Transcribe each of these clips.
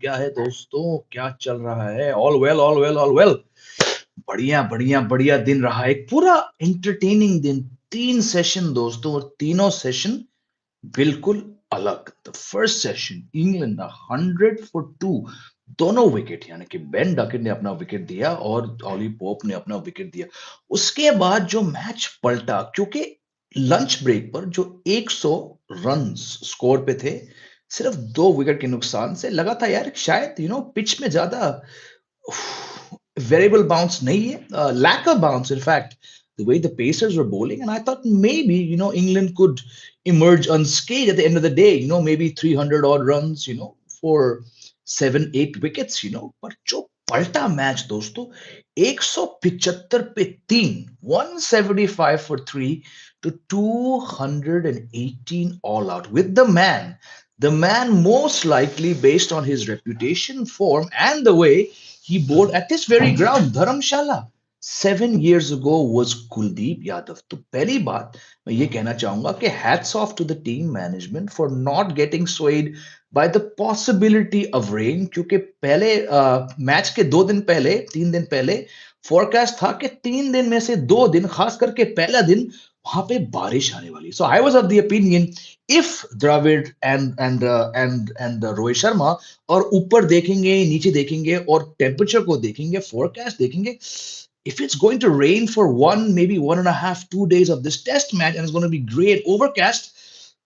क्या है दोस्तों, क्या चल रहा है? All well, all well, all well. बढ़िया बढ़िया बढ़िया दिन रहा, एक पूरा एंटरटेनिंग दिन। 3 सेशन दोस्तों, और तीनों सेशन बिल्कुल अलग। The first session England 100 for 2, दोनों विकेट, यानी कि बेन डकन ने अपना विकेट दिया और ऑली पोप ने अपना विकेट दिया। उसके बाद जो मैच पलटा, क्योंकि लंच ब्रेक पर जो 100 रन स्कोर पे थे, सिर्फ 2 विकेट के नुकसान से लगा था यार, शायद पिच में ज्यादा variable bounce nahi hai, lack of bounce in fact, the way the Pacers were bowling. And I thought maybe England could emerge unscathed at the end of the day, maybe 300 odd runs, for 7-8 wickets, but जो पलटा match दोस्तों, 175 पे 3, 175 for 3 to 218 all out with the man most likely, based on his reputation, form, and the way he bowled at this very ground, Dharamshala, 7 years ago, was Kuldeep Yadav. तो पहली बात मैं ये कहना चाहूंगा कि hats off to the team management for not getting swayed by the possibility of rain, क्योंकि पहले मैच के 2 दिन पहले, 3 दिन पहले फोरकास्ट था कि 3 दिन में से 2 दिन, खास करके पहला दिन, वहां पे बारिश आने वाली। So I was of the opinion, if Dravid and Rohit Sharma, और ऊपर देखेंगे, नीचे देखेंगे, और टेम्परेचर को देखेंगे, फोरकास्ट देखेंगे, if it's going to rain for maybe 1.5, 2 days of this test match, and it's going to be great overcast,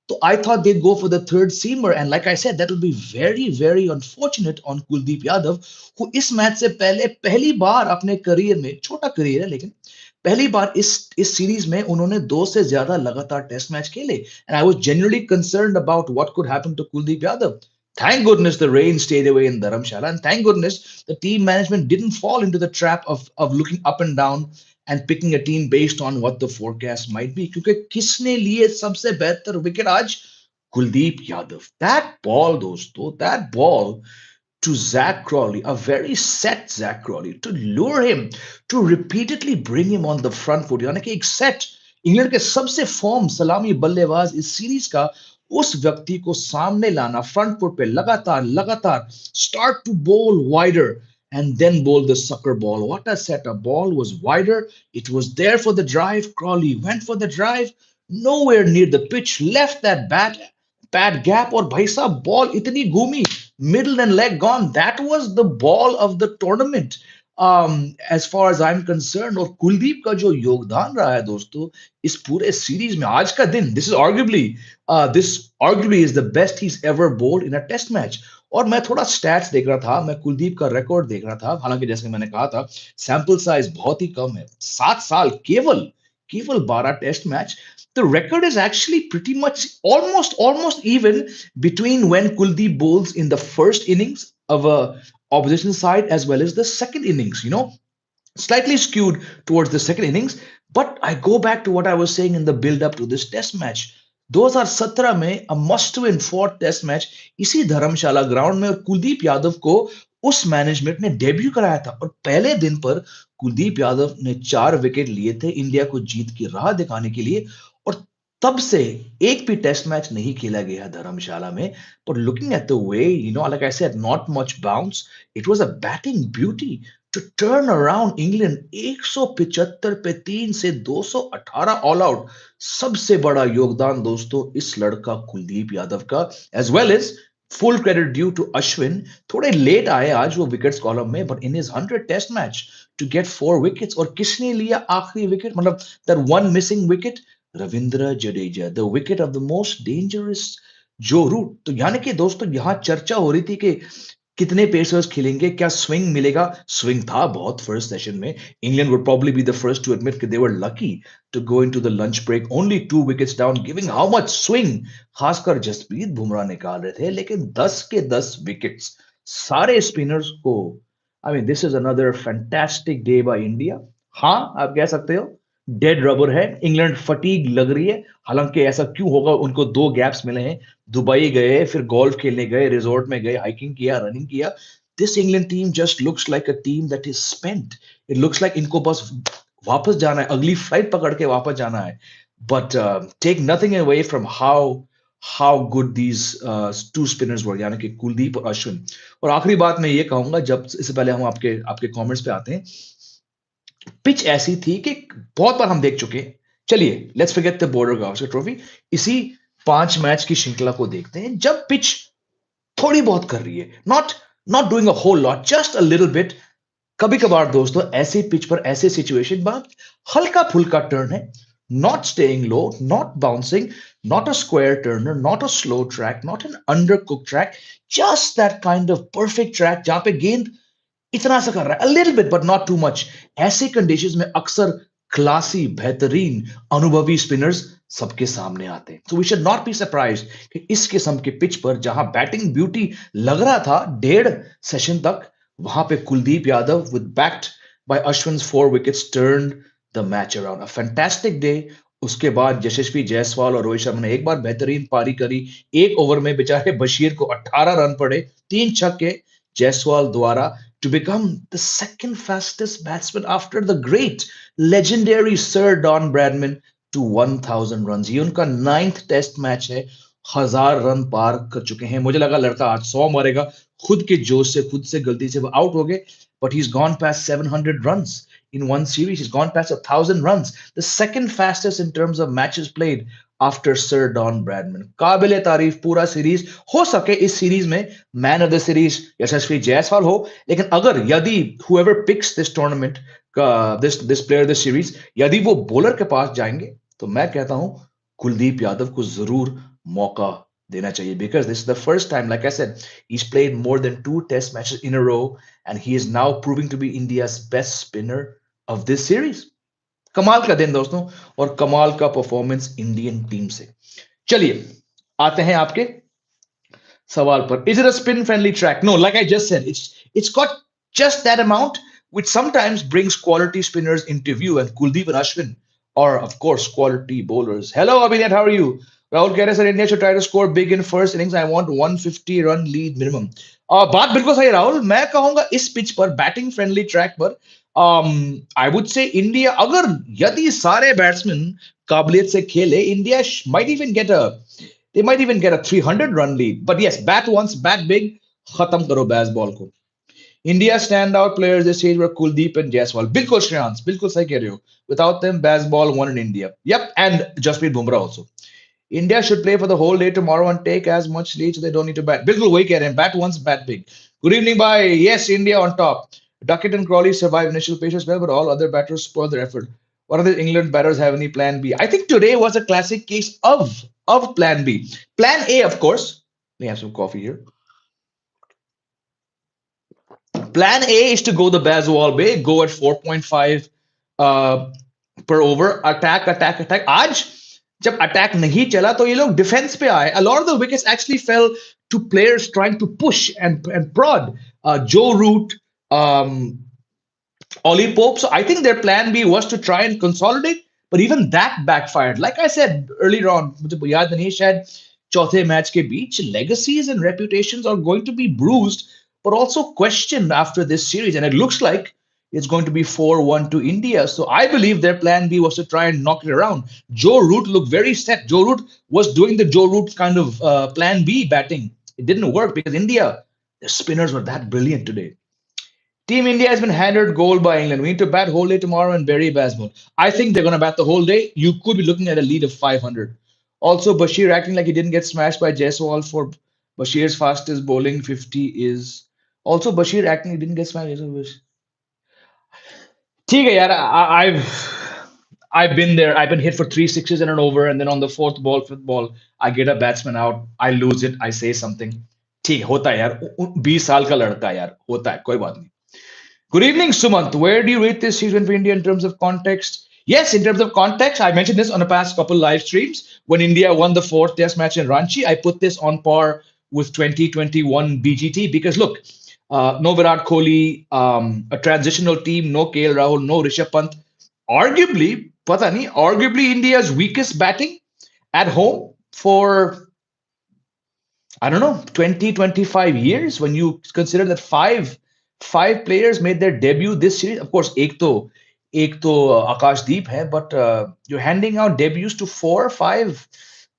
so I thought they'd go for the third seamer. And like I said, that will be very, very unfortunate on Kuldeep Yadav, who इस match से पहले पहली बार अपने career में, छोटा career है लेकिन पहली बार इस सीरीज में उन्होंने 2 से ज्यादा लगातार टेस्ट मैच खेले। And I was genuinely concerned about what could happen to Kuldeep Yadav. Thank goodness the rain stayed away in Dharamshala, and thank goodness the team management didn't fall into the trap of looking up and down and picking a team based on what the forecast might be. क्योंकि किसने लिए सबसे बेहतर wicket आज? Kuldeep Yadav. That ball, दोस्तों, that ball to Zach Crawley, a very set Zach Crawley, to lure him, to repeatedly bring him on the front foot. यानी कि एक सेट इंग्लैंड के सबसे फॉर्म सलामी बल्लेबाज इस सीरीज का, उस व्यक्ति को सामने लाना, फ्रंट फुट पे लगातार लगातार, स्टार्ट टू बोल wider and then bowl the sucker ball. What a setup. Ball was wider. It was there for the drive. Crawley went for the drive. Nowhere near the pitch. Left that bad gap. और भाई साहब, ball इतनी घूमी, middle and leg gone. That was the ball of the tournament. As far as I'm concerned. और कुलदीप का जो योगदान रहा है दोस्तों इस पूरे सीरीज में, आज का दिन, this arguably is the best he's ever bowled in a test match. और मैं थोड़ा स्टैट्स देख रहा था, मैं कुलदीप का रिकॉर्ड देख रहा था, हालांकि जैसे मैंने कहा था, सैंपल साइज बहुत ही कम है, 7 साल, केवल केवल 12 test match. The record is actually pretty much almost even between when Kuldeep bowls in the first innings of a opposition side as well as the second innings. Slightly skewed towards the second innings. But I go back to what I was saying in the build up to this test match. 2017 में a must win for test match इसी Dharamshala ground में, और कुलदीप यादव को उस management ने debut कराया था, और पहले दिन पर कुलदीप यादव ने 4 विकेट लिए थे इंडिया को जीत की राह दिखाने के लिए, और तब से एक भी टेस्ट मैच नहीं खेला गया धर्मशाला में. But looking at the way, like I said, not much bounce. It was a batting beauty to turn around England. 175 पे 3 से 218 ऑल आउट. सबसे बड़ा योगदान दोस्तों इस लड़का कुलदीप यादव का, as well as full credit due to Ashwin. थोड़े लेट आए आज वो विकेट्स कॉलम में, but in his 100 test match to get 4 wickets. और किसने लिया आखिरी विकेट, मतलब that one missing wicket? Ravindra Jadeja, the wicket of the most dangerous जो रूट. तो यानी कि दोस्तों यहां चर्चा हो रही थी कि कितने पेसर्स खेलेंगे, क्या स्विंग मिलेगा. स्विंग था बहुत फर्स्ट सेशन में. England would probably be the first to admit कि they were lucky to go into the lunch break only 2 wickets down, giving how much swing. खासकर जसप्रीत बुमराह निकाल रहे थे, लेकिन 10 के 10 विकेट्स सारे स्पिनर्स को. I mean, this is another fantastic day by India. हाँ, आप कह सकते हो डेड रबर है, इंग्लैंड फटीग लग रही है. हालांकि ऐसा क्यों होगा, उनको 2 गैप्स मिले हैं. दुबई गए, फिर गोल्फ खेलने गए, रिजॉर्ट में गए, हाइकिंग किया, रनिंग किया. This England team just looks like a team that is spent. It looks like इनको बस वापस जाना है, अगली फ्लाइट पकड़ के वापस जाना है. But take nothing away from how how good these two spinners were, यानी कि कुलदीप और अश्विन. और आखिरी बात मैं ये कहूंगा, जब इससे पहले हम आपके आपके कमेंट्स पे आते हैं, पिच ऐसी थी कि बहुत बार हम देख चुके हैं. चलिए let's forget the border Gavaskar trophy. इसी 5 मैच की श्रृंखला को देखते हैं जब पिच थोड़ी बहुत कर रही है, not not doing a whole lot, just a little bit. कभी कभार दोस्तों ऐसे पिच पर ऐसे सिचुएशन बात हल्का फुल्का टर्न है, not staying low, not bouncing, not a square Turner, not a slow track, not an under cook track, just that kind of perfect track जहां पे गेंद इतना सा कर रहा है, अ little bit but not too much. ऐसे कंडीशंस में अक्सर क्लासी, बेहतरीन, अनुभवी स्पिनर्स सबके सामने आते हैं. तो we should not be surprise कि इस किस्म के पिच पर जहां बैटिंग ब्यूटी लग रहा था 1.5 सेशन तक, वहां पे Kuldeep Yadav with backed by Ashwin 4 wickets turn the match around. A fantastic day. उसके बाद यशस्वी जायसवाल और रोहित शर्मा ने एक बार बेहतरीन पारी करी. एक ओवर में बेचारे बशीर को 18 रन पड़े, 3 छक्के जायसवाल द्वारा, to become the second fastest batsman after the great legendary Sir Don Bradman to 1000 runs. ये उनका 9th टेस्ट मैच है. 1000 रन पार कर चुके हैं. मुझे लगा लड़का आज 100 मारेगा, खुद के जोश से, खुद से गलती से वो आउट हो गए. But he's gone past 700 runs in one series. He's gone past 1,000 runs. The second fastest in terms of matches played after sir Don Bradman. काबिल तारीफ पूरा सीरीज. हो सके इस सीरीज में man of the series Yashasvi Jaiswal हो, लेकिन अगर यदि whoever picks this tournament this player this series, यदि वो बॉलर के पास जाएंगे तो मैं कहता हूं कुलदीप यादव को जरूर मौका देना चाहिए, because this is the first time, like I said, he's played more than 2 test matches in a row and he is now proving to be India's best spinner of this series. कमाल का दिन दोस्तों, और कमाल का performance Indian team से. चलिए आते हैं आपके सवाल पर. Is it a spin friendly track? No, like I just said, it's got just that amount which sometimes brings quality spinners into view, and Kuldeep and Ashwin are of course quality bowlers. Hello Abhinay, how are you? Rahul कह रहे sir India should try to score big in first innings. I want 150 run lead minimum. बात बिल्कुल सही राहुल. मैं कहूंगा इस pitch पर, batting friendly track पर, आई वुड से इंडिया, अगर यदि सारे बैट्समैन काबिलियत से खेले, India might even get a they might even get a 300 run lead. But yes, bat once, bat big, खत्म करो baseball को. India standout players this stage were Kuldeep and Jaiswal. बिल्कुल श्रेयांश, बिल्कुल सही कह रहे हो. Without them, baseball won in India. Yep, and Jasprit Bumrah also. India should play for the whole day tomorrow and take as much lead so they don't need to bat. बिल्कुल वही कह रहे हैं, bat once, bat big. Good evening, bye. Yes, India on top. Duckett and Crawley survived initial paces well, but all other batters spoiled their effort. What other England batters have any plan B? I think today was a classic case of plan B. Plan A, of course. Let me have some coffee here. Plan A is to go the Bazwal way, go at 4.5 uh, per over, attack, attack, attack. आज जब attack नहीं चला तो ये लोग defence पे आए. A lot of the wickets actually fell to players trying to push and prod. Joe Root, Ollie Pope. So I think their plan B was to try and consolidate, but even that backfired. Like I said earlier on, मुझे याद नहीं शायद चौथे match के बीच, legacies and reputations are going to be bruised, but also questioned after this series. And it looks like it's going to be 4-1 to India. So I believe their plan B was to try and knock it around. Joe Root looked very set. Joe Root was doing the Joe Root kind of plan B batting. It didn't work because India, the spinners were that brilliant today. Team India has been handed gold by England. We need to bat whole day tomorrow and bury Bazmul. I think they're going to bat the whole day. You could be looking at a lead of 500. Also, Bashir acting like he didn't get smashed by Jaiswal for Bashir's fastest bowling 50 is. Also, Bashir acting he didn't get smashed. ठीक है यार, I've been there. I've been hit for 3 sixes and an over, and then on the fourth ball, fifth ball, I get a batsman out. I lose it. I say something. ठीक होता है यार. 20 साल का लड़का यार, होता है, कोई बात नहीं. Good evening, Sumant. Where do you rate this season for India in terms of context? Yes, in terms of context, I mentioned this on the past couple live streams. When India won the fourth test match in Ranchi, I put this on par with 2021 BGT because look, no Virat Kohli, a transitional team, no KL Rahul, no Rishabh Pant. Arguably, pata nahi, arguably India's weakest batting at home for, I don't know, 20, 25 years when you consider that five players made their debut this series. Of course, एक तो Akashdeep है, but you're handing out debuts to 4 or 5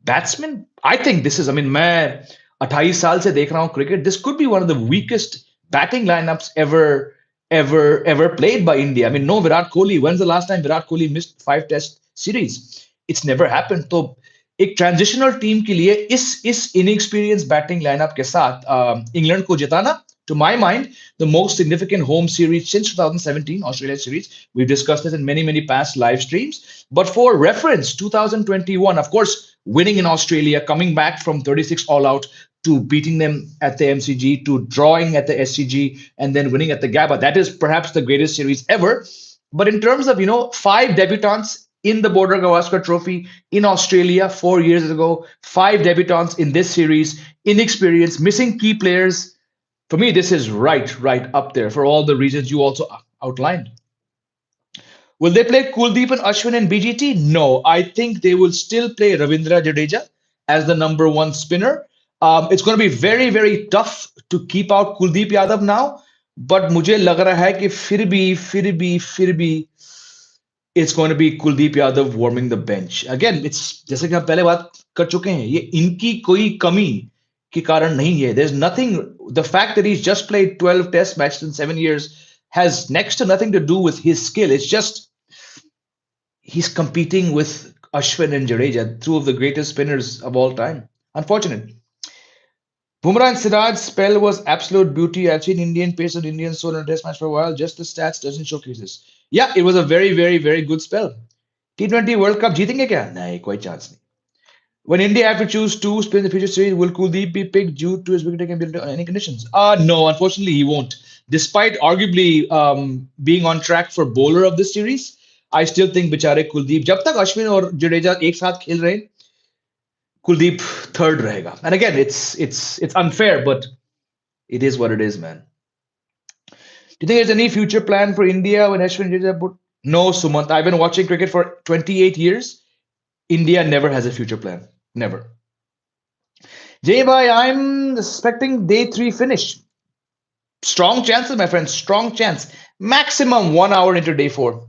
Batsman, I think this is, I mean, मैं 28 साल से देख रहा हूँ cricket. This could be one of the weakest batting lineups ever played by India. I mean, no Virat Kohli. When's the last time Virat Kohli missed 5 Test series? It's never happened. तो एक transitional team के लिए इस inexperience batting lineup के साथ England को जिताना, to my mind, the most significant home series since 2017 Australia series. We've discussed this in many past live streams. But for reference, 2021, of course, winning in Australia, coming back from 36 all out to beating them at the MCG, to drawing at the SCG, and then winning at the Gabba. That is perhaps the greatest series ever. But in terms of, 5 debutants in the Border Gavaskar Trophy in Australia 4 years ago, 5 debutants in this series, inexperienced, missing key players. For me, this is right up there for all the reasons you also outlined. Will they play Kuldeep and Ashwin and BGT? No, I think they will still play Ravindra Jadeja as the number one spinner. It's going to be very tough to keep out Kuldeep Yadav now, but मुझे लग रहा है कि फिर भी it's going to be Kuldeep Yadav warming the bench. Again, it's जैसे कि हम पहले बात कर चुके हैं, ये इनकी कोई कमी के कारण नहीं है. There's nothing. The fact that he's just played 12 Test matches in 7 years has next to nothing to do with his skill. It's just he's competing with Ashwin and Jadeja, two of the greatest spinners of all time. Unfortunate. Bumrah and Siraj's spell was absolute beauty. I've seen Indian pace and Indian soul in a test match for a while. Just the stats doesn't showcase this. Yeah, it was a very good spell. T20 World Cup जीतेंगे क्या? नहीं, कोई chance नहीं. When India have to choose two spin in the future series, will Kuldeep be picked due to his wicket taking ability on any conditions? No, unfortunately he won't. Despite arguably being on track for bowler of this series, I still think बेचारे कुलदीप, जब तक अश्विन और जडेजा एक साथ खेल रहे, Kuldeep third रहेगा. And again, it's unfair, but it is what it is, man. Do you think there's any future plan for India when Ashwin and Jadeja put? No, Sumant. I've been watching cricket for 28 years. India never has a future plan. Never. Jay Bhai, I'm expecting day 3 finish. Strong chances, my friend. Strong chance. Maximum 1 hour into day 4.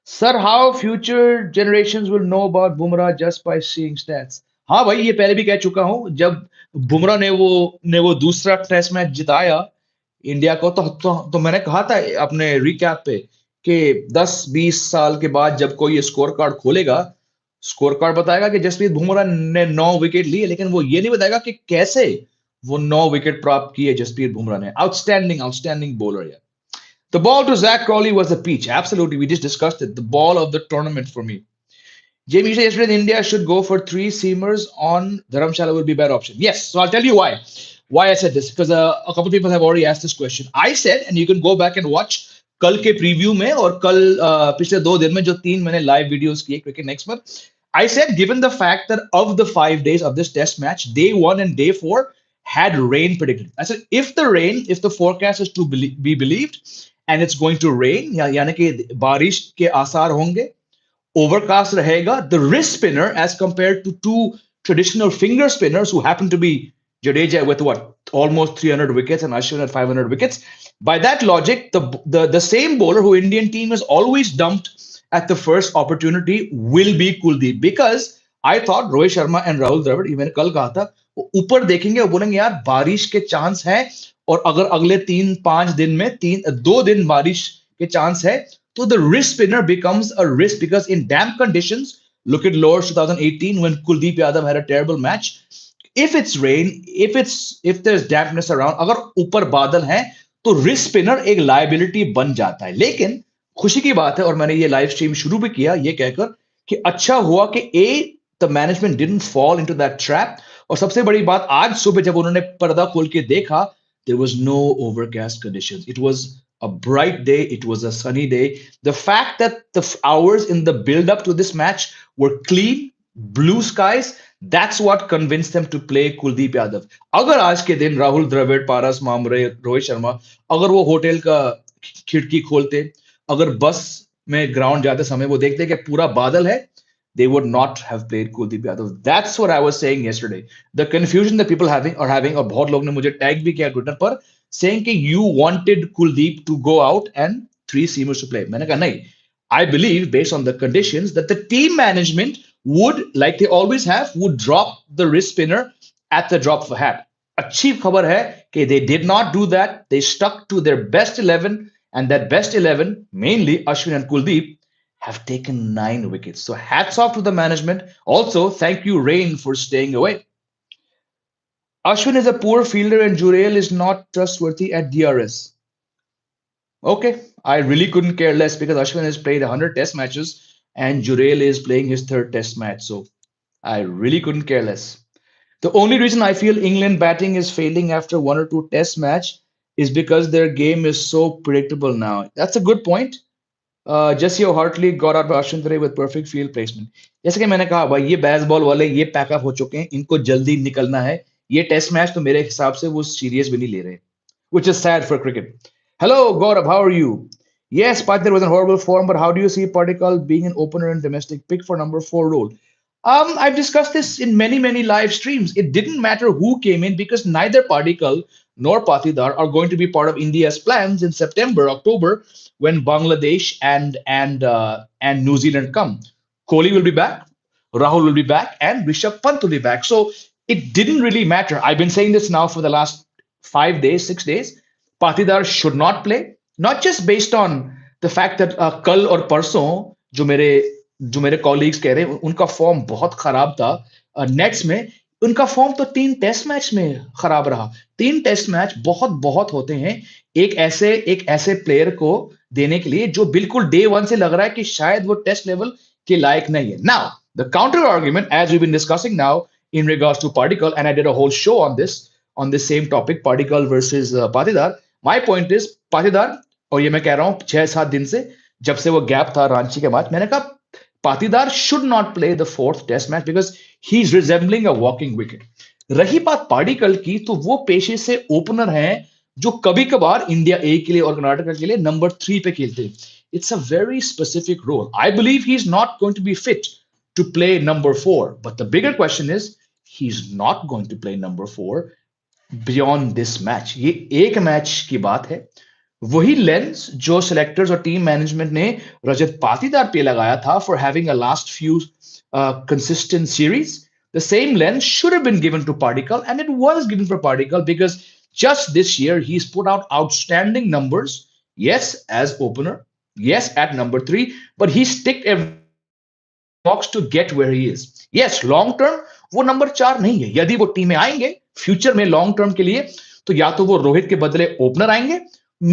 Sir, how future generations will know about Bumrah just by seeing stats? हाँ भाई, ये पहले भी कह चुका हूँ. जब बुमराह ने वो दूसरा टेस्ट मैच जिताया इंडिया को, तो मैंने कहा था अपने रिकैप पे कि 10-20 साल के बाद जब कोई स्कोर कार्ड खोलेगा, स्कोर कार्ड बताएगा कि जसप्रीत बुमराह ने 9 विकेट लिए, लेकिन वो ये नहीं बताएगा कि कैसे वो 9 विकेट प्राप्त किए जसप्रीत बुमराह ने. आउटस्टैंडिंग बॉलर यार. The ball to Zach Crawley was the peach. Absolutely. We just discussed it. The ball of the tournament for me. Jamie, you said yesterday India should go for 3 seamers on Dharamsala will be a better option. Yes. So I'll tell you why. Why I said this. Because a couple of people have already asked this question. I said, and you can go back and watch कल के preview में और कल पिछले 2 दिन में जो 3 मैंने live videos किए cricket next month. I said, given the fact that of the 5 days of this test match, day 1 and day 4 had rain predicted. I said, if the forecast is to be believed, and it's going to rain, यानी कि बारिश के आसार होंगे, overcast रहेगा, the wrist spinner as compared to 2 traditional finger spinners who happen to be Jadeja with almost 300 wickets and Ashwin at 500 wickets. By that logic, the same bowler who Indian team has always dumped at the first opportunity will be Kuldeep, because I thought Rohit Sharma and Rahul Dravid, ये मैंने कल कहा था, ऊपर देखेंगे और बोलेंगे यार बारिश के चांस है, और अगर अगले 3-5 दिन में 2 दिन बारिश के चांस है, तो the wrist spinner becomes a risk, because in damp conditions, look at Lord's 2018 when Kuldeep Yadav had a terrible match. If it's rain, if there's dampness around, अगर ऊपर बादल हैं, तो wrist spinner एक liability बन जाता है. लेकिन खुशी की बात है, और मैंने ये लाइव स्ट्रीम शुरू भी किया ये कहकर कि अच्छा हुआ कि the management didn't fall into that trap. और सबसे बड़ी बात, आज सुबह जब उन्होंने पर्दा खोल के देखा, there was no overcast conditions. It was a bright day. It was a sunny day. The fact that the hours in the build up to this match were clean, blue skies, that's what convinced them to play Kuldeep Yadav. अगर आज के दिन राहुल द्रविड़, पारस मामरे, रोहित शर्मा अगर वो hotel का खिड़की खोलते, अगर बस में ग्राउंड जाते समय वो देखते कि पूरा बादल है, they would not have played Kuldeep Yadav. That's what I was saying yesterday. The confusion that people are having, और बहुत लोग ने मुझे टैग भी किया ट्विटर पर, saying कि you wanted Kuldeep to go out and 3 seamers to play. मैंने कहा नहीं. I believe, based on the conditions, that the team management would, like they always have, would drop the wrist spinner at the drop of a hat. अच्छी खबर है कि they did not do that. They stuck to their best 11, and that best 11, mainly Ashwin and Kuldeep, have taken 9 wickets. So hats off to the management. Also, thank you, Rain, for staying away. Ashwin is a poor fielder and Jurel is not trustworthy at DRS. Okay, I really couldn't care less because Ashwin has played 100 test matches and Jurel is playing his third test match. So I really couldn't care less. The only reason I feel England batting is failing after one or two test match is because their game is so predictable now. That's a good point. Jesse Hartley got out by Ashwin today with perfect field placement. जैसे कि मैंने कहा भाई ये baseball वाले ये pack up हो चुके हैं इनको जल्दी निकलना है ये टेस्ट मैच तो मेरे हिसाब से वो सीरियस भी नहीं ले रहे which is sad for cricket. Hello, Gaurav, how are you? Yes, Partner was in horrible form, but how do you see Particle being an opener and domestic pick for number 4 role? I've discussed this in many, many live streams. It didn't matter who came in because neither Particle nor Patidar are going to be part of India's plans in September, October, when Bangladesh and New Zealand come. Kohli will be back, Rahul will be back, and Rishabh Pant will be back. So it didn't really matter. I've been saying this now for the last 5 days, 6 days. Patidar should not play, not just based on the fact that कल और परसों जो मेरे colleagues कह रहे हैं उनका form बहुत खराब था नेट्स में उनका फॉर्म तो 3 टेस्ट मैच में खराब रहा 3 टेस्ट मैच बहुत बहुत होते हैं एक ऐसे प्लेयर को देने के लिए जो बिल्कुल डे वन से लग रहा है कि शायद वो टेस्ट लेवल के लायक नहीं है now the counter argument as we been discussing now in regards to Particle, and I did a whole show on this same topic, Particle versus Patidar. My point is Patidar, और ये मैं कह रहा हूँ 6-7 दिन से जब से वो गैप था रांची के बाद मैंने कहा Patidar should not play the fourth test match because he's resembling a walking wicket. रही बात पार्टिकल की तो वो पेशे से ओपनर हैं जो कभी कभार इंडिया ए के लिए और कर्नाटक के लिए नंबर 3 पे खेलते हैं it's a very specific role I believe he is not going to be fit to play number 4 but the bigger question is he's not going to play number 4 beyond this match ये एक match की बात है वही lens जो selectors और team management ने रजत पाटीदार पे लगाया था for having a last few consistent series the same lens should have been given to Particle and it was given for Particle because just this year he's put out outstanding numbers yes as opener yes at number 3 but he's ticked every box to get where he is. Yes, long term वो number 4 नहीं है यदि वो team में आएंगे future में long term के लिए तो या तो वो रोहित के बदले ओपनर आएंगे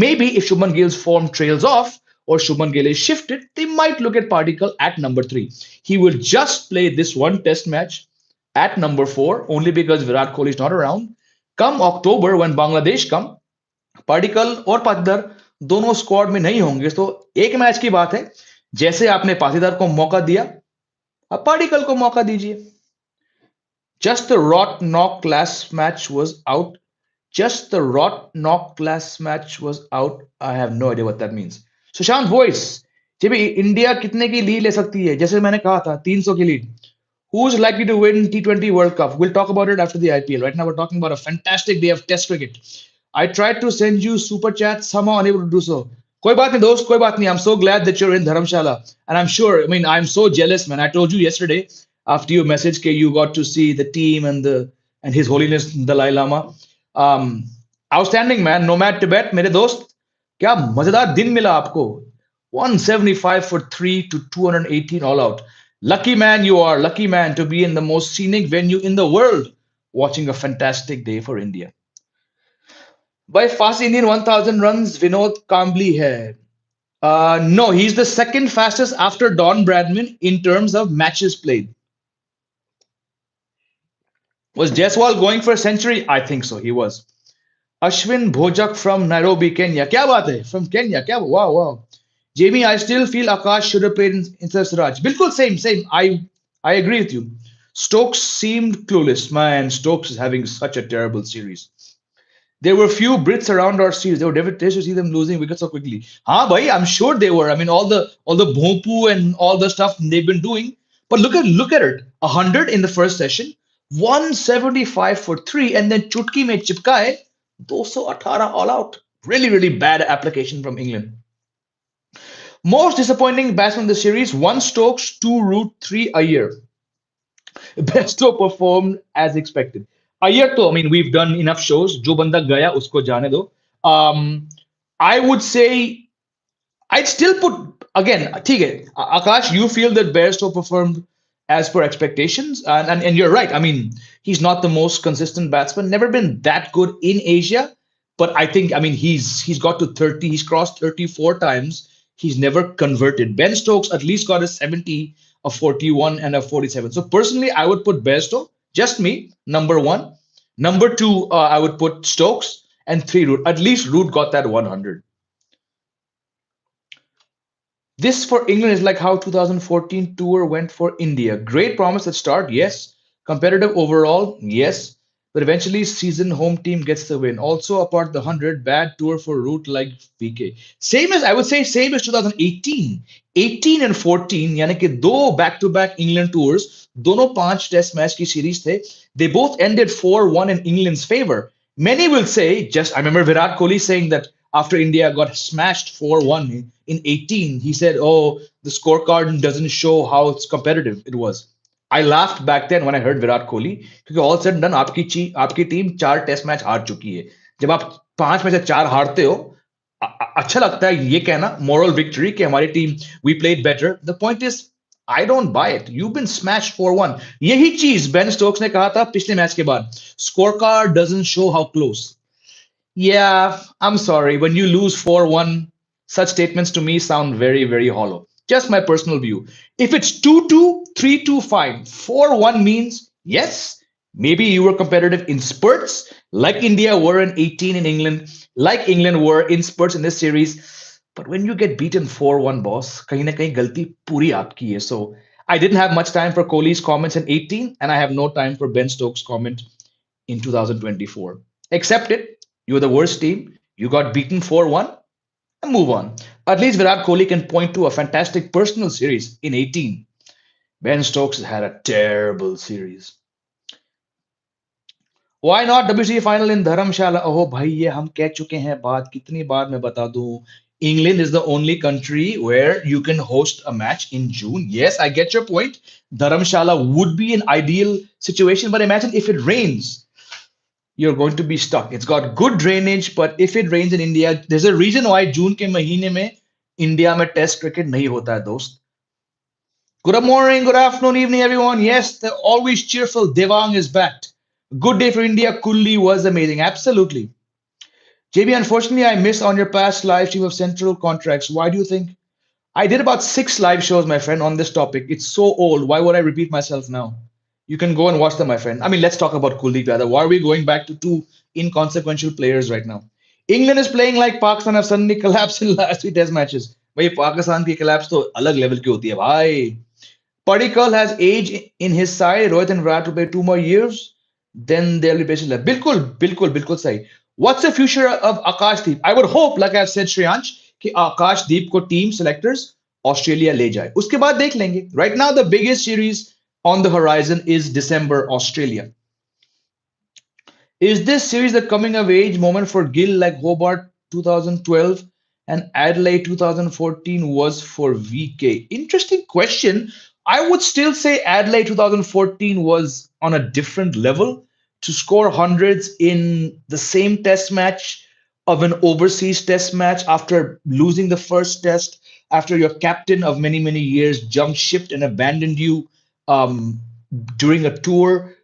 may be if Shubman gills form trails of or Shubman Gill is shifted, they might look at Particle at number 3. He will just play this one test match at number 4 only because Virat Kohli is not around. Come October when Bangladesh come, Particle और पाटीदार दोनों squad में नहीं होंगे तो एक match की बात है जैसे आपने पाटीदार को मौका दिया अब Particle को मौका दीजिए just the rot knock last match was out just the rot knock last match was out I have no idea what that means Sushant voice ji भी इंडिया कितने की लीड ले सकती है जैसे मैंने कहा था 300 की lead who's likely to win T20 World Cup we'll talk about it after the IPL right now we're talking about a fantastic day of test cricket I tried to send you super chat somehow unable to do so कोई बात नहीं दोस्त कोई बात नहीं I'm so glad that you're in dharamsala and I'm sure I mean I'm so jealous man I told you yesterday after your message that you got to see the team and his holiness Dalai Lama um outstanding man nomad Tibet मेरे दोस्त क्या मजेदार दिन मिला आपको 175 for 3 to 218 all out lucky man you are lucky man to be in the most scenic venue in the world watching a fantastic day for India by fast Indian 1000 runs Vinod Kambli hai no he's the second fastest after Don Bradman in terms of matches played was Jaiswal going for a century I think so he was Ashwin Bhojak from Nairobi, Kenya. क्या बात है? From Kenya. क्या? Wow, wow. Jamie, I still feel Akash should have played instead of Siraj. बिल्कुल same. I agree with you. Stokes seemed clueless. Man, Stokes is having such a terrible series. There were few Brits around our series. They were devastated to see them losing wickets so quickly. हाँ भाई, I'm sure they were. I mean, all the bhompu and all the stuff they've been doing. But look at it. 100 in the first session, 175 for 3, and then चुटकी में चिपकाए 218 all out. Really, really bad application from England. Most disappointing batsman in the series, 1 Stokes, 2 Root, 3 Iyer. Besto performed as expected. Ayer to, I mean, we've done enough shows. Jo banda gaya, usko jaane do. I would say I'd still put again. ठीक है, Akash, you feel that Bairstow performed as per expectations, and you're right. I mean, he's not the most consistent batsman. Never been that good in Asia, but I mean he's got to 30. He's crossed 34 times. He's never converted. Ben Stokes at least got a 70, a 41, and a 47. So personally, I would put Bairstow. Just me, number one. Number two, I would put Stokes, and three Root. At least Root got that 100. This for England is like how 2014 tour went for India. Great promise at start, yes. Competitive overall, yes. But eventually, season home team gets the win. Also, apart the 100, bad tour for route like VK. Same as I would say, same as 2018, 18 and 14. यानी कि दो back-to-back England tours. दोनों पांच test match की series थे. They both ended 4-1 in England's favor. Many will say, just I remember Virat Kohli saying that after India got smashed 4-1 in 18, he said, "Oh, the scorecard doesn't show how it's competitive it was." I laughed back then when I heard Virat Kohli क्योंकि all said and done आपकी team चार test match हार चुकी है. जब आप पांच में से चार हारते हो अच्छा लगता है ये कहना moral victory कि हमारी team we played better. The point is I don't buy it. You've been smashed 4-1. यही चीज बेन स्टोक्स ने कहा था पिछले मैच के बाद. Scorecard doesn't show how close. Yeah, I'm sorry. When you lose 4-1, such statements to me sound very, very hollow. Just my personal view. If it's 2-2, 3-2, fine. 4-1 means, yes, maybe you were competitive in spurts, like India were in 18 in England, like England were in spurts in this series. But when you get beaten 4-1, boss, kahin na kahin galti puri aapki hai. So I didn't have much time for Kohli's comments in 18, and I have no time for Ben Stokes' comment in 2024. Accept it. You were the worst team. You got beaten 4-1 and move on. At least Virat Kohli can point to a fantastic personal series in 18. Ben Stokes had a terrible series. Why not WC final in Dharamshala? Oh भाई ये हम कह चुके हैं बात कितनी बार मैं बता दूं. England is the only country where you can host a match in June. Yes, I get your point. Dharamshala would be an ideal situation, but imagine if it rains. You're going to be stuck. It's got good drainage, but if it rains in India, there's a reason why June के महीने में India में Test cricket नहीं होता है दोस्त. Good morning, good afternoon, evening, everyone. Yes, the always cheerful Devang is back. Good day for India. Kulli was amazing. Absolutely. JB, unfortunately, I missed on your past live stream of Central contracts. Why do you think? I did about 6 live shows, my friend, on this topic. It's so old. Why would I repeat myself now? You can go and watch them, my friend. I mean, let's talk about Kuldeep Yadav. Why are we going back to two inconsequential players right now? England is playing like Pakistan have suddenly collapsed in last three test matches. भाई पाकिस्तान की collapse तो अलग level की होती है भाई. Padikkal has age in his side. Rohit and Virat will play 2 more years. Then they'll be patient left. बिल्कुल बिल्कुल बिल्कुल सही. What's the future of Akashdeep? I would hope, like I've said, Shreyansh, कि Akashdeep को team selectors Australia ले जाए. उसके बाद देख लेंगे. Right now, the biggest series on the horizon is December, Australia. Is this series the coming of age moment for Gill like Hobart 2012 and Adelaide 2014 was for VK? Interesting question. I would still say Adelaide 2014 was on a different level to score hundreds in the same test match of an overseas test match after losing the first test, after your captain of many, many years jumped ship and abandoned you um, during a tour.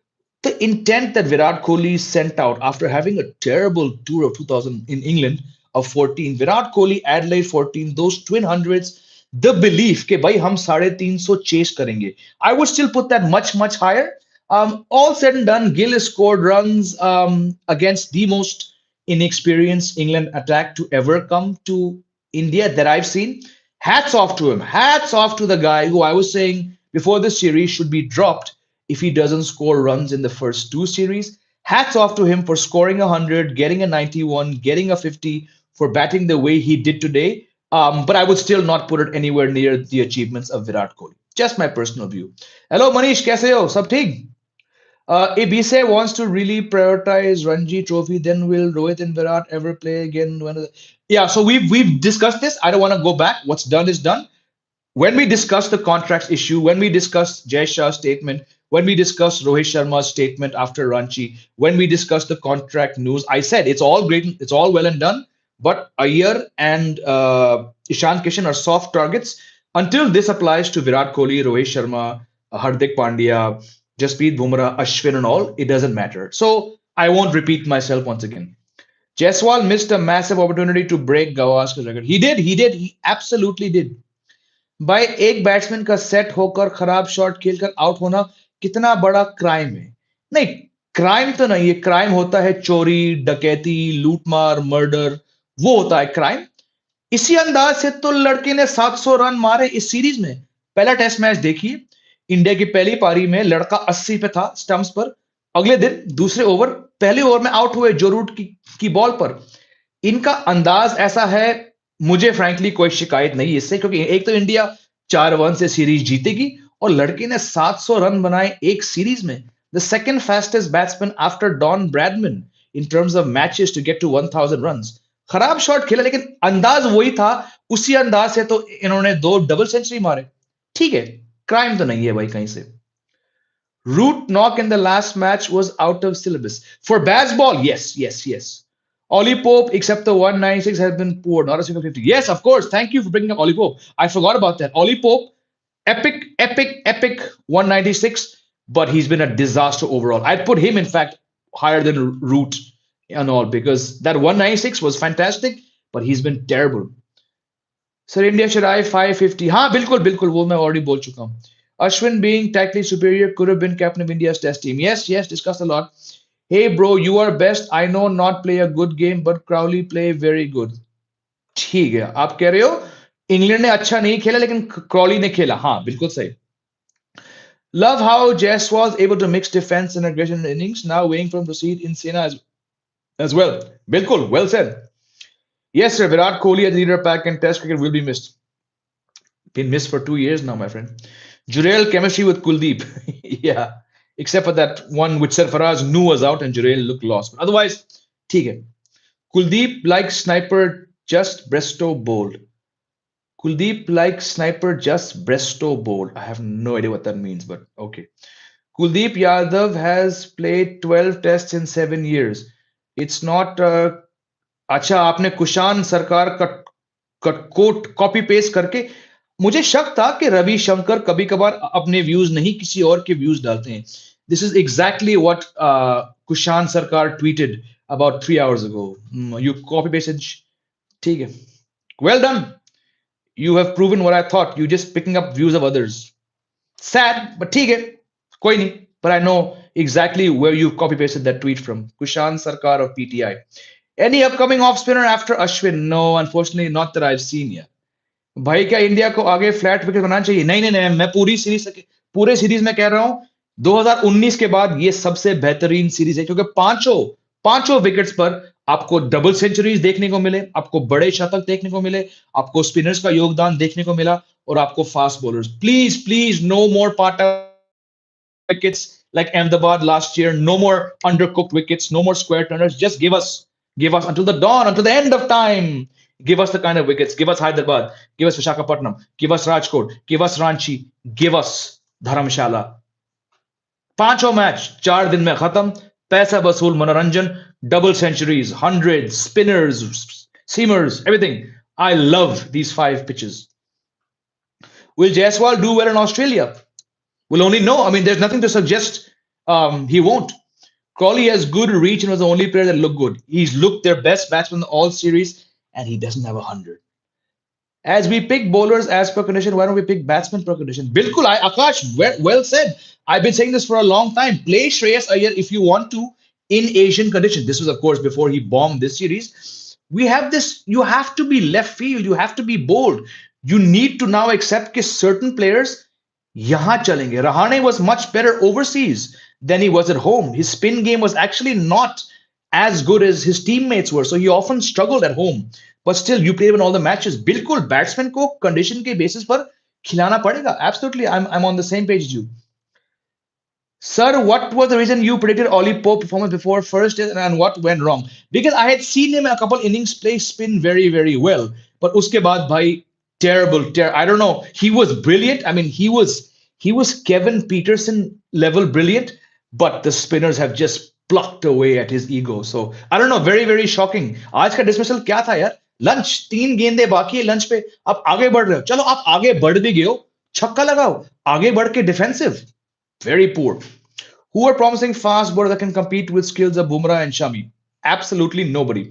The intent that Virat Kohli sent out after having a terrible tour of 2000 in England of 14, Virat Kohli, Adelaide 14, those twin hundreds, the belief कि भाई हम 350 chase करेंगे. I would still put that much, much higher. All said and done, Gill has scored runs against the most inexperienced England attack to ever come to India that I've seen. Hats off to him. Hats off to the guy who I was saying before the series should be dropped if he doesn't score runs in the first two series. Hats off to him for scoring 100, getting a 91, getting a 50, for batting the way he did today. But I would still not put it anywhere near the achievements of Virat Kohli. Just my personal view. Hello, Manish. कैसे हो? सब ठीक? If Bise wants to really prioritize Ranji Trophy, then will Rohit and Virat ever play again? Yeah, so we've discussed this. I don't want to go back. What's done is done. When we discussed the contracts issue, when we discussed Jay Shah's statement, when we discussed Rohit Sharma's statement after Ranchi, when we discussed the contract news, I said it's all great, it's all well and done, but Iyer and Ishan Kishan are soft targets until this applies to Virat Kohli, Rohit Sharma, Hardik Pandya, Jasprit Bumrah, Ashwin, and all. It doesn't matter. So I won't repeat myself once again. Jaiswal missed a massive opportunity to break Gavaskar's record. He absolutely did. भाई एक batsman का set होकर खराब shot खेलकर out होना कितना बड़ा crime है? नहीं, क्राइम तो नहीं है। क्राइम होता है चोरी, डकैती, लूटमार, मर्डर, वो होता है क्राइम। इसी अंदाज से तो लड़के ने 700 रन मारे इस सीरीज में। पहला टेस्ट मैच देखिए, इंडिया की पहली पारी में लड़का 80 पे था स्टंप्स पर। अगले दिन दूसरे ओवर, पहले ओवर में आउट हुए जो रूट की बॉल पर। इनका अंदाज ऐसा है, मुझे फ्रैंकली कोई शिकायत नहीं इससे, क्योंकि एक तो इंडिया 4-1 से सीरीज जीतेगी और लड़के ने 700 रन बनाए एक सीरीज में। The second fastest batsman after Don Bradman in terms of matches to get to 1000 runs. खराब शॉट खेला लेकिन अंदाज वही था। उसी अंदाज से तो इन्होंने 2 डबल सेंचुरी मारे। ठीक है, क्राइम तो नहीं है भाई कहीं से। Root knock in the last match was out of syllabus. For baseball, yes. Ollie Pope, except the 196, has been poor, not a single 50. Yes, of course. Thank you for bringing up Ollie Pope. I forgot about that. Ollie Pope, epic 196, but he's been a disaster overall. I'd put him, in fact, higher than Root and all, because that 196 was fantastic, but he's been terrible. Sir, India should I 550. हाँ बिल्कुल वो मैं already बोल चुका हूँ. Ashwin being tactically superior could have been captain of India's test team. Yes, discussed a lot. Hey bro, you are best. I know not play a good game, but Crowley play very good. ठीक है, आप कह रहे हो England ने अच्छा नहीं खेला लेकिन क्रॉली ने खेला. हाँ बिल्कुल सही. Love how Jaiswal was able to mix defense and aggression in innings. Now waiting for him to proceed in Sena as well. Bilkul, well said. Yes, sir. Virat Kohli as leader pack and Test cricket will be missed. Been missed for 2 years now, my friend. Jurel chemistry with Kuldeep. Yeah. Except for that one which Sarfaraz knew was out and Jurel looked lost. But otherwise, ठीक है. Kuldeep like sniper just breasto bowled. Kuldeep like sniper just breasto bowled. I have no idea what that means, but okay. Kuldeep Yadav has played 12 tests in 7 years. It's not अच्छा आपने कुशान सरकार का coat copy paste करके. मुझे शक था कि रविशंकर कभी कभार अपने व्यूज नहीं किसी और के व्यूज डालते हैं. This is exactly what Kushan सरकार tweeted about 3 hours ago. You copy pasted. ठीक है, well done. You have proven what I thought. You just picking up views of others. Sad, but ठीक है, कोई नहीं. But I know exactly where you copy pasted that tweet from. Kushan Sarkar of PTI. Any upcoming off spinner after Ashwin? No, unfortunately, not that I've seen yet. भाई क्या India को आगे flat wicket बनाना चाहिए? नहीं, मैं पूरे series में कह रहा हूं 2019 के बाद ये सबसे बेहतरीन सीरीज है, क्योंकि पांचों विकेट्स पर आपको डबल सेंचुरीज देखने को मिले, आपको बड़े शतक देखने को मिले, आपको स्पिनर्स का योगदान देखने को मिला और आपको फास्ट बॉलर्स. प्लीज नो मोर पाटा wickets like Ahmedabad last year. No more undercooked wickets. No more square turners. Just give us until the dawn, until the end of time. Give us the kind of wickets. Give us Hyderabad. Give us Visakhapatnam. Give us Rajkot. Give us Ranchi. Give us Dharamsala. पांचों match 4 दिन में खत्म. पैसा वसूल मनोरंजन. Double centuries, hundreds, spinners, seamers, everything. I love these 5 pitches. Will Jaiswal do well in Australia? We'll only know. I mean, there's nothing to suggest he won't. Crawley has good reach and was the only player that looked good. He's looked their best batsman in all series, and he doesn't have 100. As we pick bowlers as per condition, why don't we pick batsmen per condition? Bilkul, Akash, well said. I've been saying this for a long time. Play Shreyas Iyer if you want to in Asian conditions. This was, of course, before he bombed this series. We have this. You have to be left field. You have to be bold. You need to now accept that certain players yahan chalenge. Rahane was much better overseas than he was at home. His spin game was actually not as good as his teammates were, so he often struggled at home. But still, you play him in all the matches. Bilkul, batsman ko condition ke basis par khilana padega. Absolutely, I'm on the same page as you. Sir, what was the reason you predicted Ollie Pope performance before first test and what went wrong? Because I had seen him in a couple innings play spin very, very well. But uske baad, bhai, terrible. I don't know. He was brilliant. I mean, he was He was Kevin Peterson level brilliant, but the spinners have just plucked away at his ego. So I don't know, very very shocking. आज का dismissal क्या था यार? Lunch, 3 गेंदे बाकी है lunch पे, आप आगे बढ़ रहे हो, चलो आप आगे बढ़ भी गए हो, छक्का लगाओ, आगे बढ़ के defensive. Very poor. Who are promising fast bowler that can compete with skills of Bumrah and Shami? Absolutely nobody.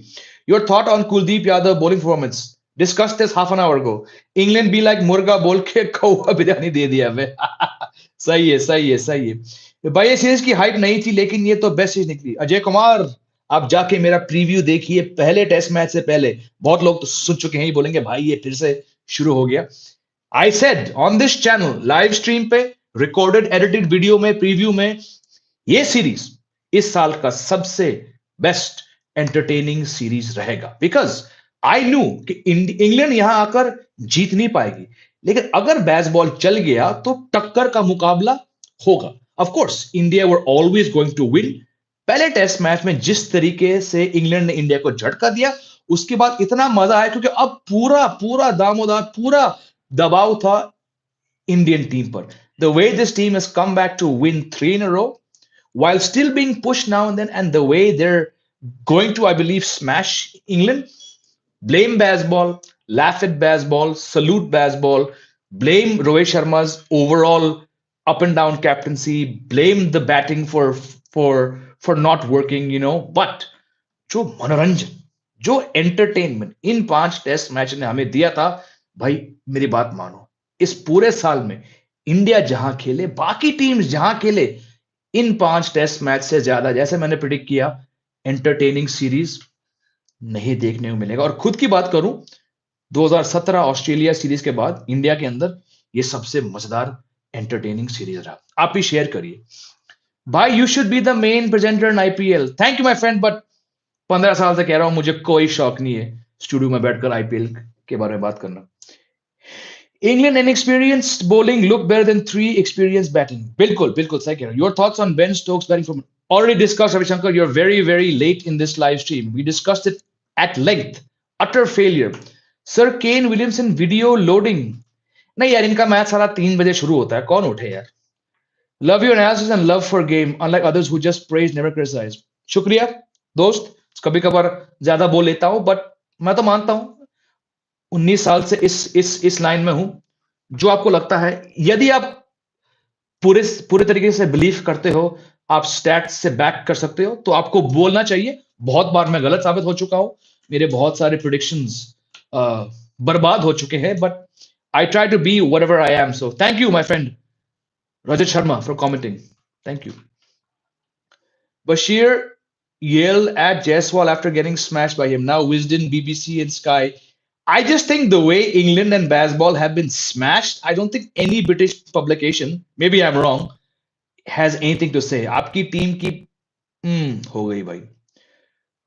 Your thought on Kuldeep Yadav bowling performance? Discussed this half an hour ago. England be like Murga बोल के कौवा बिरयानी दे दिया हमें. सही है, सही है, सही है. भाई ये सीरीज की हाइप नहीं थी, लेकिन ये तो बेस्ट सीरीज निकली. अजय कुमार, आप जाके मेरा प्रीव्यू देखिए पहले टेस्ट मैच से पहले. बहुत लोग तो सुन चुके हैं, ही बोलेंगे भाई ये फिर से शुरू हो गया. I said on this channel live stream पे, रिकॉर्डेड एडिटेड वीडियो में, प्रीव्यू में, ये सीरीज इस साल का सबसे बेस्ट एंटरटेनिंग सीरीज रहेगा. बिकॉज आई न्यू कि इंग्लैंड यहां आकर जीत नहीं पाएगी, लेकिन अगर बेसबॉल चल गया तो टक्कर का मुकाबला होगा. Of course India were always going to win. पहले टेस्ट मैच में जिस तरीके से इंग्लैंड ने इंडिया को झटका दिया, उसके बाद इतना मजा आया क्योंकि अब पूरा पूरा दामोदार, पूरा दबाव था इंडियन टीम पर. The way this team has come back to win 3 in a row while still being pushed now and then, and the way they're going to, I believe, smash England. Blame baseball, laugh at baseball, salute baseball, blame Rohit Sharma's overall up and down captaincy, blame the batting for not working, you know. But जो मनोरंजन, जो entertainment इन 5 test match ने हमें दिया था, भाई मेरी बात मानो, इस पूरे साल में इंडिया जहां खेले, बाकी टीम्स जहां खेले, इन 5 टेस्ट मैच से ज्यादा, जैसे मैंने प्रिडिक्ट किया, एंटरटेनिंग सीरीज नहीं देखने को मिलेगा. और खुद की बात करूं, 2017 ऑस्ट्रेलिया सीरीज के बाद इंडिया के अंदर ये सबसे मजेदार एंटरटेनिंग सीरीज रहा. आप ही शेयर करिए. भाई you should be the main presenter in IPL. Thank you my friend, but 15 साल से कह रहा हूं, मुझे कोई शौक नहीं है स्टूडियो में बैठकर आईपीएल के बारे में बात करना. England inexperienced bowling look better than 3 experienced batting. बिल्कुल बिल्कुल सही कह रहे हो. Your thoughts on Ben Stokes batting from already discussed, Ravi Shankar. You're very very late in this live stream. We discussed it at length. Utter failure. Sir Kane Williamson video loading. नहीं यार, इनका match सारा 3 बजे शुरू होता है, कौन उठे यार. Love your analysis and love for game, unlike others who just praise never criticize. शुक्रिया दोस्त. कभी कभार ज्यादा बोल लेता हूं, बट मैं तो मानता हूं 19 साल से इस लाइन में हूं. जो आपको लगता है, यदि आप पूरे पूरे तरीके से बिलीव करते हो, आप स्टैट्स से बैक कर सकते हो, तो आपको बोलना चाहिए. बहुत बार मैं गलत साबित हो चुका हूं, मेरे बहुत सारे प्रेडिक्शंस बर्बाद हो चुके हैं, but I try to be whatever I am. So thank you my friend Rajat Sharma for commenting. Thank you. Bashir yelled at Jaiswal after getting smashed by him. Now Wisden, BBC, and Sky. I just think the way England and baseball have been smashed, I don't think any British publication, maybe I'm wrong, has anything to say. आपकी team की हो गई भाई.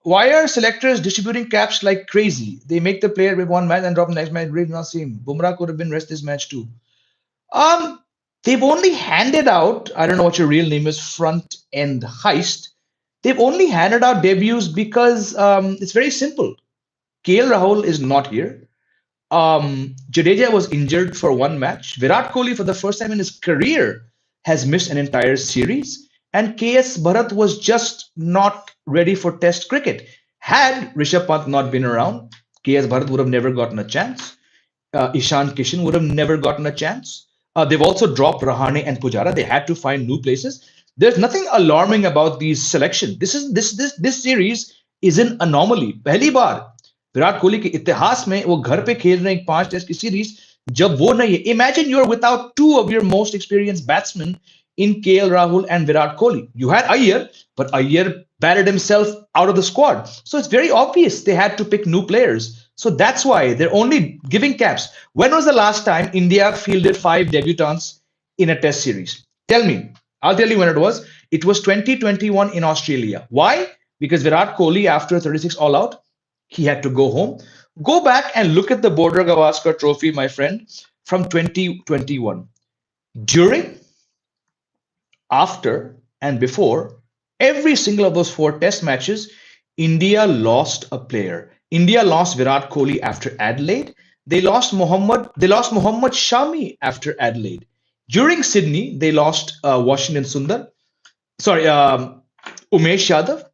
Why are selectors distributing caps like crazy? They make the player with one match and drop the next match. Really not seen. Bumrah could have been rest this match too. They've only handed out, I don't know what your real name is, Front End Heist. They've only handed out debuts because it's very simple. KL Rahul is not here. Jadeja was injured for one match. Virat Kohli, for the first time in his career, has missed an entire series. And KS Bharat was just not ready for Test cricket. Had Rishabh Pant not been around, KS Bharat would have never gotten a chance. Ishan Kishan would have never gotten a chance. They've also dropped Rahane and Pujara. They had to find new places. There's nothing alarming about these selection. This series is an anomaly. पहली बार विराट कोहली के इतिहास में वो घर पे खेल रहे हैं 5 टेस्ट की सीरीज जब वो नहीं है. Imagine you're without two of your most experienced batsmen in KL Rahul and Virat Kohli. You had Iyer, but Iyer batted himself out of the squad. So it's very obvious they had to pick new players. So that's why they're only giving caps. When was the last time India fielded 5 debutants in a test series? Tell me. I'll tell you when it was. It was 2021 in Australia. Why? Because Virat Kohli, after 36 all out, he had to go home. Go back and look at the Border Gavaskar Trophy, my friend, from 2021. During, after, and before, every single of those 4 test matches, India lost a player. India lost Virat Kohli after Adelaide. They lost Mohammad Shami after Adelaide. During Sydney, they lost Washington Sundar. Sorry, Umesh Yadav.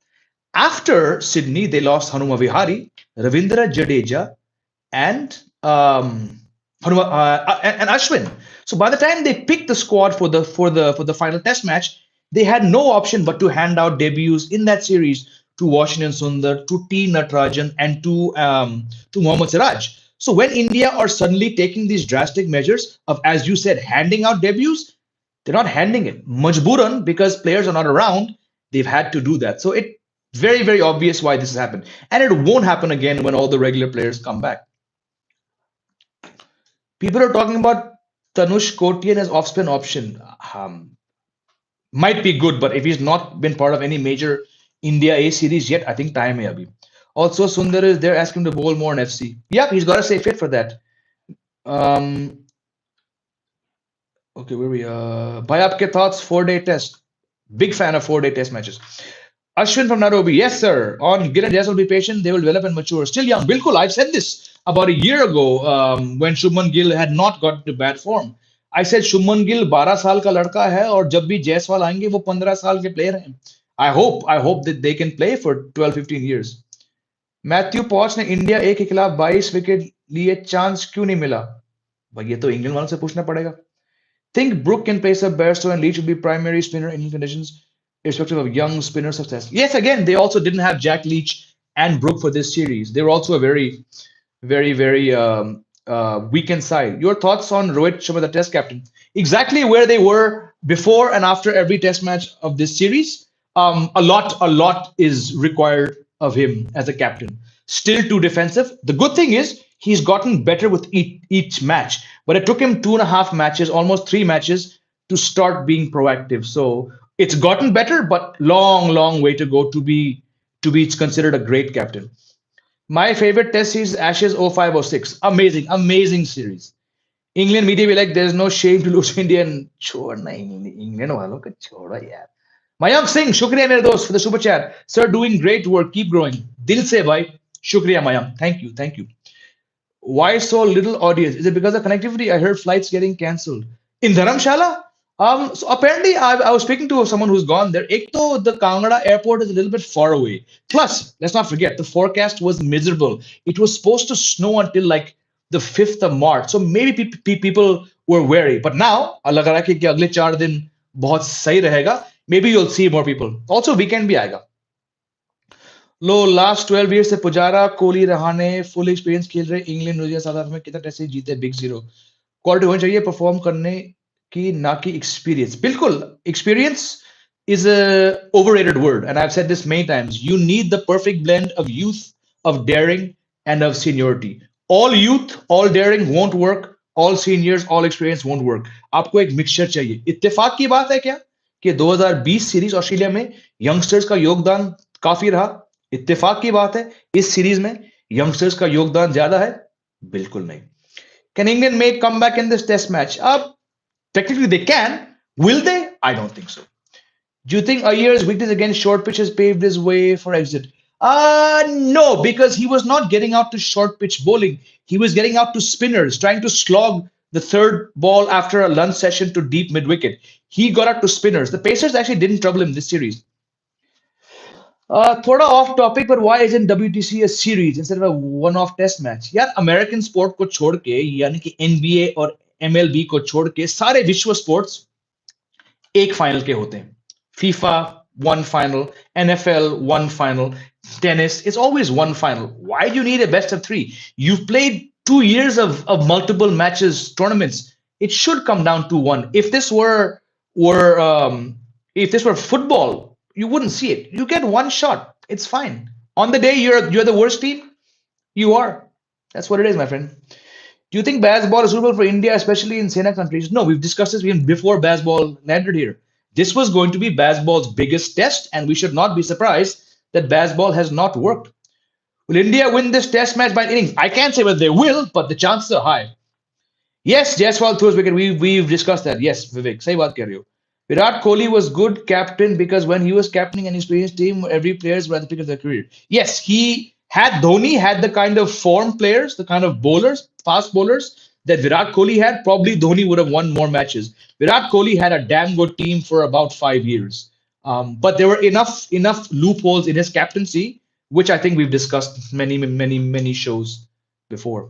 After Sydney, they lost Hanuma Vihari, Ravindra Jadeja, and and Ashwin. So by the time they picked the squad for the final Test match, they had no option but to hand out debuts in that series to Washington Sundar, to T Natarajan, and to Mohammad Siraj. So when India are suddenly taking these drastic measures of, as you said, handing out debuts, they're not handing it. Majburan, because players are not around, they've had to do that. So it very, very obvious why this has happened. And it won't happen again when all the regular players come back. People are talking about Tanush Kotian as off-spin option. Might be good, but if he's not been part of any major India A series yet, I think time hai abhi. Also, Sundar is there asking him to bowl more in FC. Yep, he's got to stay fit for that. Um, okay, where are we? Bhai, aapke thoughts? 4-day test. Big fan of 4-day test matches. Ashwin from Nairobi, yes, sir. On Gill and Jaiswal, be patient. They will develop and mature. Still young. Bilkul, I've said this about a year ago when Shubman Gill had not got to bad form. I said Shubman Gill 12 साल का लड़का है और जब भी जायसवाल आएंगे वो 15 साल के प्लेयर हैं. I hope that they can play for 12-15 years. Matthew पॉच ने इंडिया ए के खिलाफ 22 विकेट लिए चांस क्यों नहीं मिला? भाई ये तो इंग्लैंड वालों से पूछना पड़ेगा. Think Brook can pace up Bairstow and Leach will be primary spinner in conditions, irrespective of young spinner success. Yes, again, they also didn't have Jack Leach and Brook for this series. They were also a very, very, very weakened side. Your thoughts on Rohit Sharma, the Test captain? Exactly where they were before and after every Test match of this series. A lot is required of him as a captain. Still too defensive. The good thing is he's gotten better with each match, but it took him 2.5 matches, almost 3 matches, to start being proactive. So it's gotten better, but long way to go to be considered a great captain. My favorite Test series, Ashes 05-06. Amazing series. England media be like, there's no shame to lose Indian. छोड़ना England वालों को छोड़ो यार. Mayank Singh, shukriya mere dost for the super chat. Sir, doing great work. Keep growing. Dil se bhai. Shukriya Mayank. Thank you. Why so little audience? Is it because of connectivity? I heard flights getting cancelled. In Dharamshala? So apparently I was speaking to someone who's gone there. Ek to the Kangra airport is a little bit far away. Plus, let's not forget, the forecast was miserable. It was supposed to snow until like the 5th of March. So maybe people were wary. But now, Allah kara ki agle 4 दिन बहुत सही रहेगा. Maybe you'll see more people. Also, weekend भी आएगा. लो last 12 year से Pujara Kohli Rahane full experience खेल रहे England New Zealand south Africa में कितना टेस्ट जीते बिग जीरो क्वालिटी होनी चाहिए परफॉर्म करने की ना कि एक्सपीरियंस बिल्कुल experience is a overrated word and I've said this many times you need the perfect blend of youth of daring and of seniority all youth all daring won't work all seniors all experience won't work आपको एक mixture चाहिए इत्तेफाक की बात है क्या कि 2020 series Australia में यंगस्टर्स का योगदान काफी रहा इत्तेफाक की बात है इस सीरीज में यंगस्टर्स का योगदान ज्यादा है बिल्कुल नहीं can England make come back in this test match अब technically they can will they I don't think so do you think Iyer's weakness against short pitches paved his way for exit no because he was not getting out to short pitch bowling he was getting out to spinners trying to slog the third ball after a lunch session to deep mid wicket he got out to spinners the pacers actually didn't trouble him this series थोड़ा off topic पर why isn't WTC a series instead of a one off test match यार American sport को छोड़ के यानी कि NBA और MLB को छोड़ के सारे विश्व स्पोर्ट्स एक फाइनल के होते हैं FIFA one final NFL one final tennis it's always one final why do you need a best of 3 you've played 2 years of multiple matches tournaments it should come down to one if this were football you wouldn't see it. You get one shot. It's fine. On the day you're the worst team, you are. That's what it is, my friend. Do you think baseball is suitable for India, especially in Sena countries? No, we've discussed this even before baseball landed here. This was going to be baseball's biggest test, and we should not be surprised that baseball has not worked. Will India win this test match by innings? I can't say whether they will, but the chances are high. Yes, Jaiswal throws wicket. We've discussed that. Yes, Vivek. Sahi baat kar rahe ho. Virat Kohli was good captain because when he was captaining an experienced team, every player was at the peak of their career. Yes, Dhoni had the kind of form players, the kind of bowlers, fast bowlers that Virat Kohli had, probably Dhoni would have won more matches. Virat Kohli had a damn good team for about 5 years, but there were enough loopholes in his captaincy, which I think we've discussed many shows before.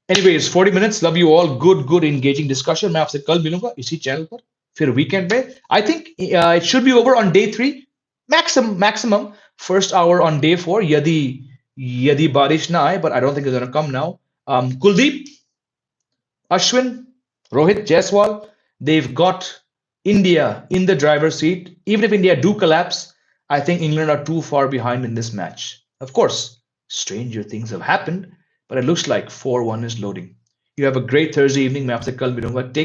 Anyways, 40 minutes. Love you all. Good engaging discussion. मैं आपसे कल मिलूंगा इसी channel पर फिर weekend पे. I think it should be over on day 3. Maximum first hour on day 4. यदि बारिश ना आए, but I don't think it's gonna come now. Kuldeep, Ashwin, Rohit, Jaiswal, they've got India in the driver's seat. Even if India do collapse, I think England are too far behind in this match. Of course, stranger things have happened, but it looks like 4-1 is loading. You have a great Thursday evening. मैं आपसे कल मिलूंगा. Take